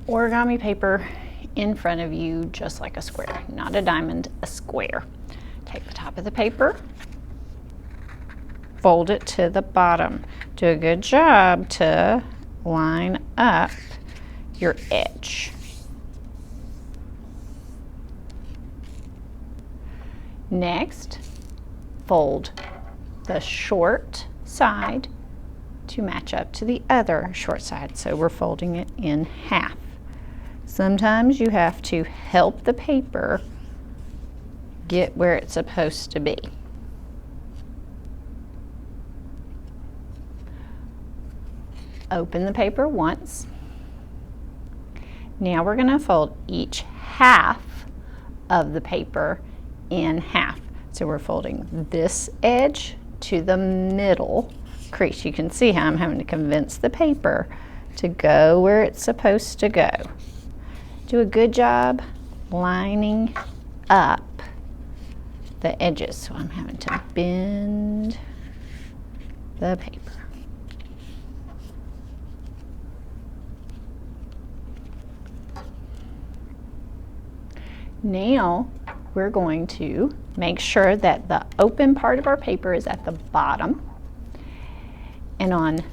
origami paper in front of you, just like a square, not a diamond, a square. Take the top of the paper, fold it to the bottom. Do a good job to line up your edge. Next, fold the short side to match up to the other short side. So we're folding it in half. Sometimes you have to help the paper get where it's supposed to be. Open the paper once. Now we're going to fold each half of the paper in half. So we're folding this edge to the middle crease. You can see how I'm having to convince the paper to go where it's supposed to go. Do a good job lining up the edges. So I'm having to bend the paper. Now we're going to make sure that the open part of our paper is at the bottom. And on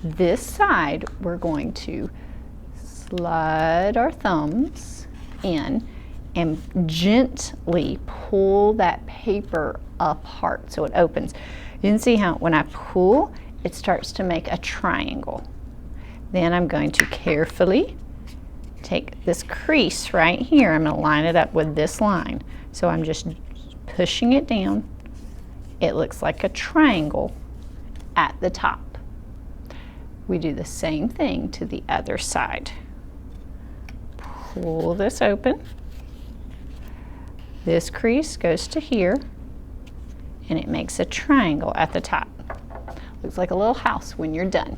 this side, we're going to slide our thumbs in and gently pull that paper apart so it opens. You can see how when I pull, it starts to make a triangle. Then I'm going to carefully take this crease right here. I'm going to line it up with this line. So I'm just pushing it down. It looks like a triangle at the top. We do the same thing to the other side. Pull this open. This crease goes to here, and it makes a triangle at the top. Looks like a little house when you're done.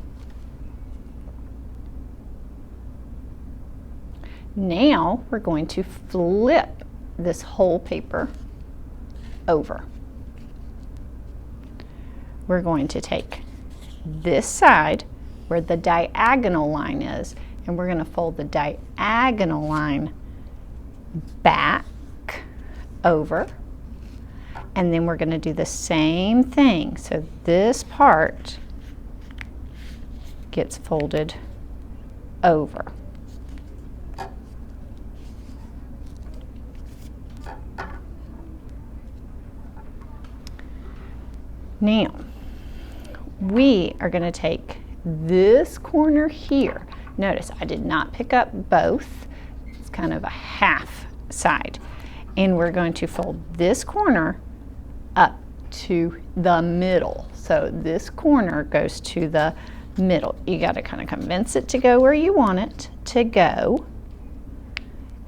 Now we're going to flip this whole paper over. We're going to take this side where the diagonal line is, and we're going to fold the diagonal line back over, and then we're going to do the same thing. So this part gets folded over. Now, we are going to take this corner here. Notice I did not pick up both. It's kind of a half side. And we're going to fold this corner up to the middle. So this corner goes to the middle. You got to kind of convince it to go where you want it to go.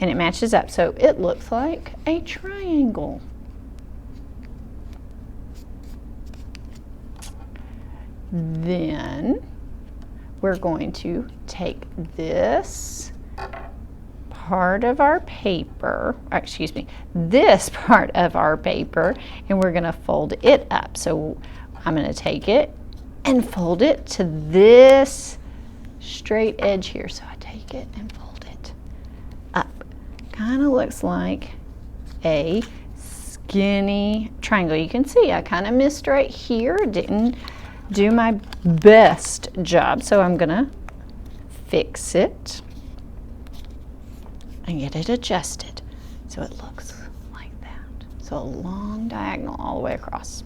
And it matches up. So it looks like a triangle. Then we're going to take this part of our paper, this part of our paper, and we're going to fold it up. So I'm going to take it and fold it to this straight edge here. So I take it and fold it up. Kind of looks like a skinny triangle. You can see I kind of missed right here. Didn't do my best job, so I'm gonna fix it and get it adjusted so it looks like that. So a long diagonal all the way across.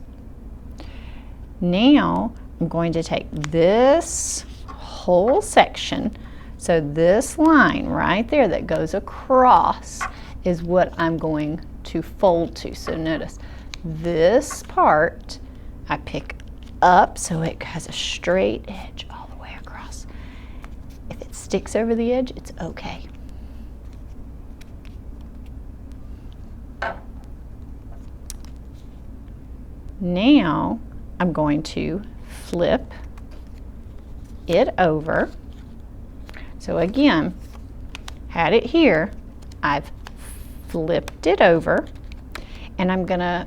Now I'm going to take this whole section, so this line right there that goes across is what I'm going to fold to. So notice this part I pick up so it has a straight edge all the way across. If it sticks over the edge, it's okay. Now I'm going to flip it over. So again, had it here, I've flipped it over, and I'm going to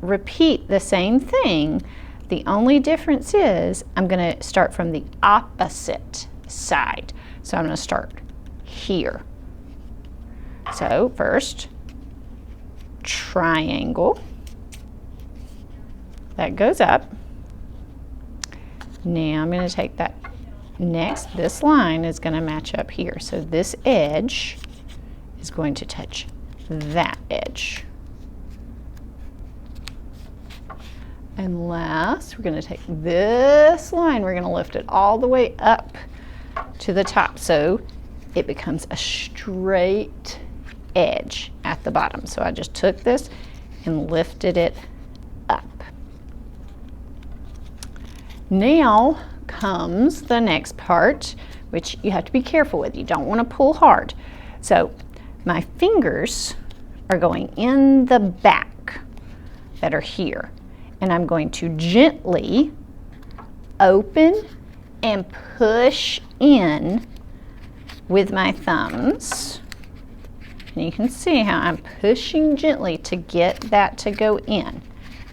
repeat the same thing. The only difference is I'm going to start from the opposite side. So I'm going to start here. So first, triangle. That goes up. Now I'm going to take that next, this line is going to match up here. So this edge is going to touch that edge. And last, we're going to take this line, we're going to lift it all the way up to the top so it becomes a straight edge at the bottom. So I just took this and lifted it up. Now comes the next part, which you have to be careful with. You don't want to pull hard. So my fingers are going in the back that are here, and I'm going to gently open and push in with my thumbs. And you can see how I'm pushing gently to get that to go in.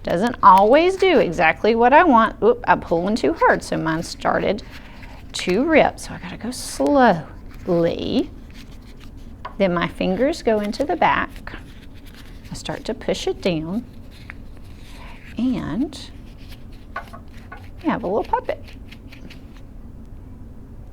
Doesn't always do exactly what I want. Oop, I'm pulling too hard, so mine started to rip. So I gotta go slowly. Then my fingers go into the back. I start to push it down. And you have a little puppet.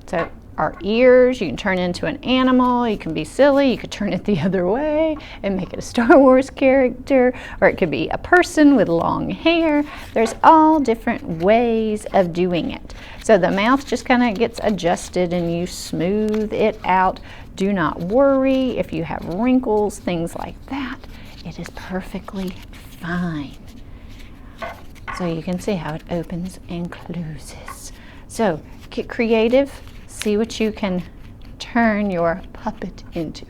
So our ears, you can turn into an animal, you can be silly, you could turn it the other way and make it a Star Wars character, or it could be a person with long hair. There's all different ways of doing it. So the mouth just kind of gets adjusted and you smooth it out. Do not worry if you have wrinkles, things like that. It is perfectly fine. So you can see how it opens and closes. So get creative. See what you can turn your puppet into.